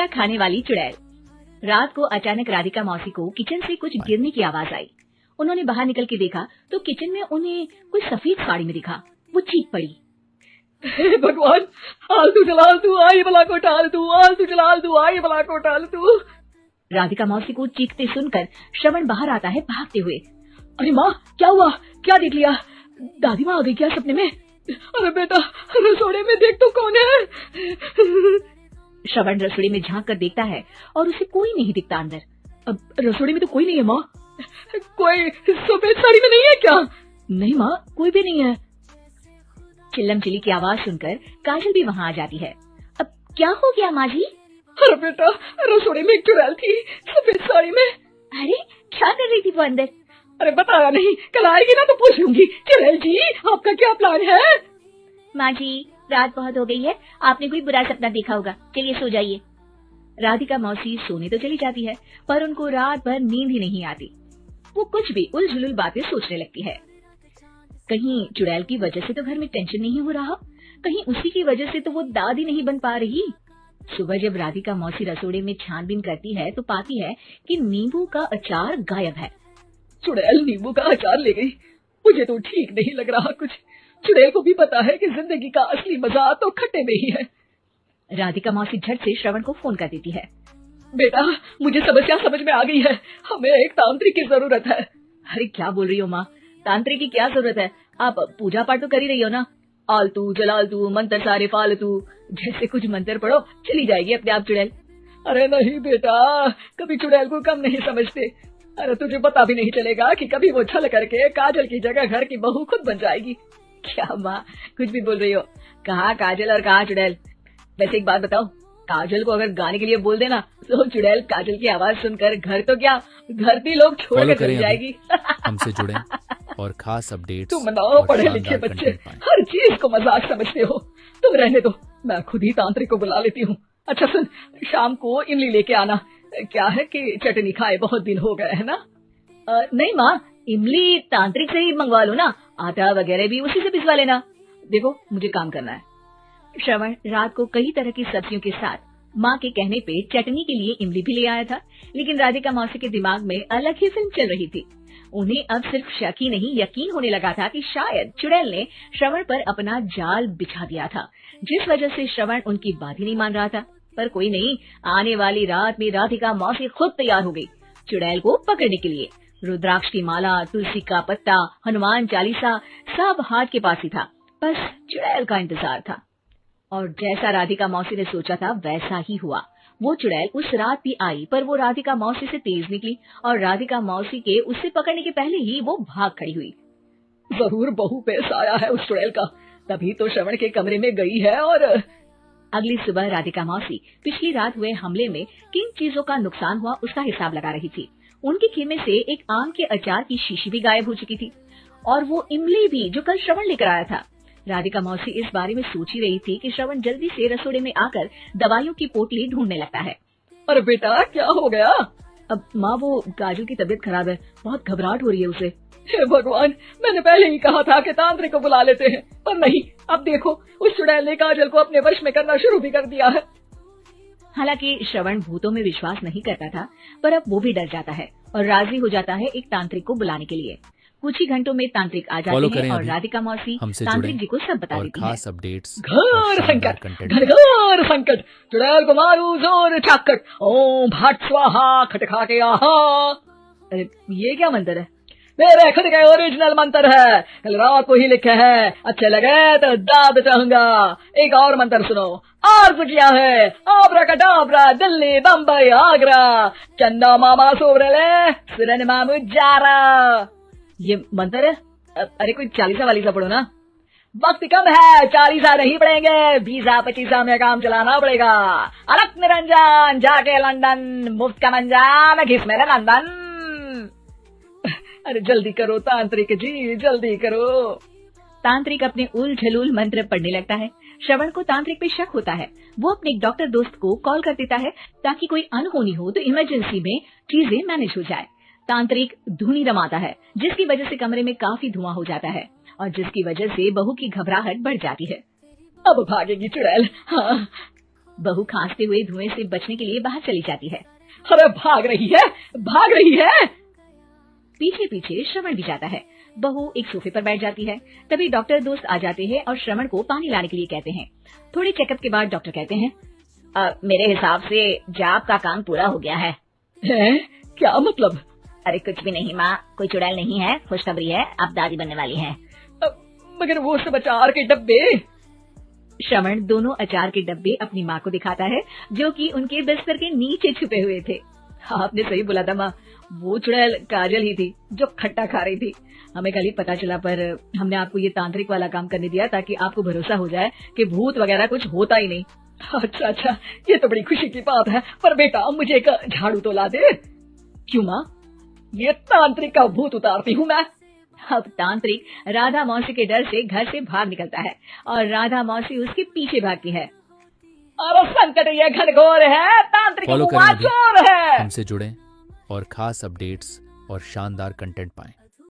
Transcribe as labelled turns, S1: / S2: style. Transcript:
S1: हमेशा खाने वाली चुड़ैल। रात को अचानक राधिका मौसी को किचन से कुछ गिरने की आवाज आई। उन्होंने बाहर निकल के देखा तो किचन में उन्हें कुछ सफेद साड़ी में दिखा। वो चीख पड़ी,
S2: हे भगवान, आलतू जलाल तू आई भला को टाल तू, आलतू जलाल तू आई भला को टाल तू।
S1: राधिका मौसी को चीखते सुनकर श्रवण बाहर आता है भागते हुए। अरे माँ, क्या हुआ? क्या देख लिया? दादी माँ आ गई क्या सपने में?
S2: अरे बेटा, रसोड़े में देख तो कौन है?
S1: श्रवण रसोई में झांक कर देखता है और उसे कोई नहीं दिखता अंदर।
S2: अब रसोड़ी में तो कोई नहीं है माँ। कोई सफेद साड़ी में नहीं है क्या?
S1: नहीं माँ, कोई भी नहीं है। चिल्लम चिल्ली की आवाज सुनकर काजल भी वहाँ आ जाती है। अब क्या हो गया माँ जी?
S2: अरे बेटा, रसोड़ी में एक चुड़ैल थी सफेद साड़ी में।
S1: अरे क्या कर रही थी वो अंदर?
S2: अरे बताया नहीं, कल आएगी ना तो पूछ लूंगी। चुड़ैल जी, आपका क्या प्लान है?
S1: माँ जी, रात बहुत हो गई है, आपने कोई बुरा सपना देखा होगा, चलिए सो जाइए। राधिका मौसी सोने तो चली जाती है पर उनको रात भर नींद ही नहीं आती। वो कुछ भी उलझुल बातें सोचने लगती है। कहीं चुड़ैल की वजह से तो घर में टेंशन नहीं हो रहा, कहीं उसी की वजह से तो वो दादी नहीं बन पा रही। सुबह जब राधिका मौसी रसोड़े में छानबीन करती है तो पाती है कि नींबू का अचार गायब है।
S2: चुड़ैल नींबू का अचार ले गई, मुझे तो ठीक नहीं लग रहा कुछ। चुड़ैल को भी पता है कि जिंदगी का असली मजा तो खट्टे में ही है।
S1: राधिका मौसी झट से श्रवण को फोन कर देती है।
S2: बेटा, मुझे समस्या समझ में आ गई है, हमें एक तांत्रिक की जरूरत है।
S1: अरे क्या बोल रही हो माँ, तांत्रिक की क्या जरूरत है? आप पूजा पाठ तो कर ही रही हो ना। आलतू जलालतू मंत्र सारे फालतू जैसे कुछ मंत्र पढ़ो, चली जाएगी अपने आप चुड़ैल।
S2: अरे नहीं बेटा, कभी चुड़ैल को कम नहीं समझते। अरे तुझे पता भी नहीं चलेगा कि कभी वो छल करके काजल की जगह घर की बहू खुद बन जाएगी।
S1: क्या माँ, कुछ भी बोल रही हो? कहाँ काजल और कहाँ चुड़ैल? वैसे एक बात बताओ, काजल को अगर गाने के लिए बोल देना तो चुड़ैल काजल की आवाज सुनकर घर तो क्या धरती लोग छोड़ कर चली जाएगी।
S3: हमसे जुड़ें और खास अपडेट्स।
S2: तुम ना पढ़े लिखे बच्चे हर चीज को मजाक समझते हो। तुम रहने दो, मैं खुद ही तांत्रिक को बुला लेती हूँ। अच्छा सुन, शाम को इमली लेके आना। क्या है कि चटनी खाए बहुत दिन हो गए है ना।
S1: नहीं माँ, इमली तांत्रिक से ही मंगवा लो ना, आटा वगैरह भी उसी से पिसवा लेना। देखो मुझे काम करना है। श्रवण रात को कई तरह की सब्जियों के साथ माँ के कहने पे चटनी के लिए इमली भी ले आया था, लेकिन राधिका मौसी के दिमाग में अलग ही फिल्म चल रही थी। उन्हें अब सिर्फ शक ही नहीं यकीन होने लगा था कि शायद चुड़ैल ने श्रवण पर अपना जाल बिछा दिया था, जिस वजह से श्रवण उनकी बात ही नहीं मान रहा था। पर कोई नहीं, आने वाली रात में राधिका मौसी खुद तैयार हो गई चुड़ैल को पकड़ने के लिए। रुद्राक्ष की माला, तुलसी का पत्ता, हनुमान चालीसा सब हाथ के पास ही था, बस चुड़ैल का इंतजार था। और जैसा राधिका मौसी ने सोचा था वैसा ही हुआ। वो चुड़ैल उस रात भी आई, पर वो राधिका मौसी से तेज निकली और राधिका मौसी के उसे पकड़ने के पहले ही वो भाग खड़ी हुई।
S2: जरूर बहू पे साया है उस चुड़ैल का, तभी तो श्रवण के कमरे में गई है। और
S1: अगली सुबह राधिका मौसी पिछली रात हुए हमले में किन चीजों का नुकसान हुआ उसका हिसाब लगा रही थी। उनके खेमे से एक आम के अचार की शीशी भी गायब हो चुकी थी और वो इमली भी जो कल श्रवण लेकर आया था। राधिका मौसी इस बारे में सोच ही रही थी कि श्रवण जल्दी से रसोड़े में आकर दवाइयों की पोटली ढूंढने लगता है।
S2: अरे बेटा, क्या हो गया?
S1: अब माँ, वो काजल की तबीयत खराब है, बहुत घबराहट हो रही है उसे।
S2: हे भगवान, मैंने पहले ही कहा था कि तांत्रिक को बुला लेते हैं, पर नहीं। अब देखो, उस चुड़ैल ने काजल को अपने वश में करना शुरू भी कर दिया है।
S1: हालांकि श्रवण भूतों में विश्वास नहीं करता था, पर अब वो भी डर जाता है और राजी हो जाता है एक तांत्रिक को बुलाने के लिए। कुछ ही घंटों में तांत्रिक आ जाते हैं और राधिका मौसी तांत्रिक जी को सब बता देती है।
S3: खास अपडेट्स,
S2: घर संकट, घर संकट, चुड़ैल को मारू जोर चाकट, ओम भट स्वाहा खटखा के आहा।
S1: अरे ये क्या मंत्र है?
S2: मेरे खुद का ओरिजिनल मंत्र है, कल रात को ही लिखे है। अच्छे लगे तो दाद चाहूंगा। एक और मंत्र सुनो। अर्ज किया है आब्राकडाब्रा, दिल्ली बम्बई आगरा, चंदा मामा सोबरले सिरन मामू जारा।
S1: ये मंत्र है? अरे कोई चालीसा वालीसा पढ़ो ना।
S2: वक्त कम है, 40 नहीं पड़ेंगे, 20-25 में काम चलाना पड़ेगा। अलग निरंजन जाके लंदन, मुफ्त का मंजान घिस मेरे लंदन। अरे जल्दी करो तांत्रिक जी, जल्दी करो।
S1: तांत्रिक अपने उल झलूल मंत्र पढ़ने लगता है। श्रवण को तांत्रिक पे शक होता है। वो अपने एक डॉक्टर दोस्त को कॉल कर देता है ताकि कोई अनहोनी हो तो इमरजेंसी में चीजें मैनेज हो जाए। तांत्रिक धुनी रमाता है, जिसकी वजह से कमरे में काफी धुआं हो जाता है और जिसकी वजह से बहू की घबराहट बढ़ जाती है।
S2: अब भागेगी चुड़ैल। हाँ।
S1: बहू खांसते हुए धुएं से बचने के लिए बाहर चली जाती है।
S2: अरे भाग रही है, भाग रही है।
S1: पीछे पीछे श्रवण भी जाता है। बहू एक सोफे पर बैठ जाती है। तभी डॉक्टर दोस्त आ जाते हैं और श्रवण को पानी लाने के लिए कहते हैं। थोड़े चेकअप के बाद डॉक्टर कहते हैं,
S2: मेरे हिसाब से जाप का काम पूरा हो गया है। क्या मतलब?
S4: अरे कुछ भी नहीं माँ, कोई चुड़ैल नहीं है, खुशखबरी है, अब दादी बनने वाली है।
S2: मगर वो सब अचार के डब्बे।
S1: श्रवण दोनों अचार के डब्बे अपनी माँ को दिखाता है, जो कि उनके बिस्तर के नीचे छुपे हुए थे।
S2: आपने सही बोला था माँ, वो चुड़ैल काजल ही थी जो खट्टा खा रही थी। हमें कल ही पता चला, पर हमने आपको ये तांत्रिक वाला काम करने दिया ताकि आपको भरोसा हो जाए कि भूत वगैरह कुछ होता ही नहीं। अच्छा, ये तो बड़ी खुशी की बात है। पर बेटा मुझे एक झाड़ू तो ला दे। क्यों माँ? ये तांत्रिक का भूत उतारती हूँ मैं।
S1: अब तांत्रिक राधा मौसी के डर से घर से भाग निकलता है और राधा मौसी उसके पीछे भागती है।
S2: अरे संकट ये घनघोर है, तांत्रिक
S3: फॉलो
S2: हुआ
S3: करें अभी,
S2: चोर है।
S3: हमसे जुड़ें और खास अपडेट्स और शानदार कंटेंट पाएं।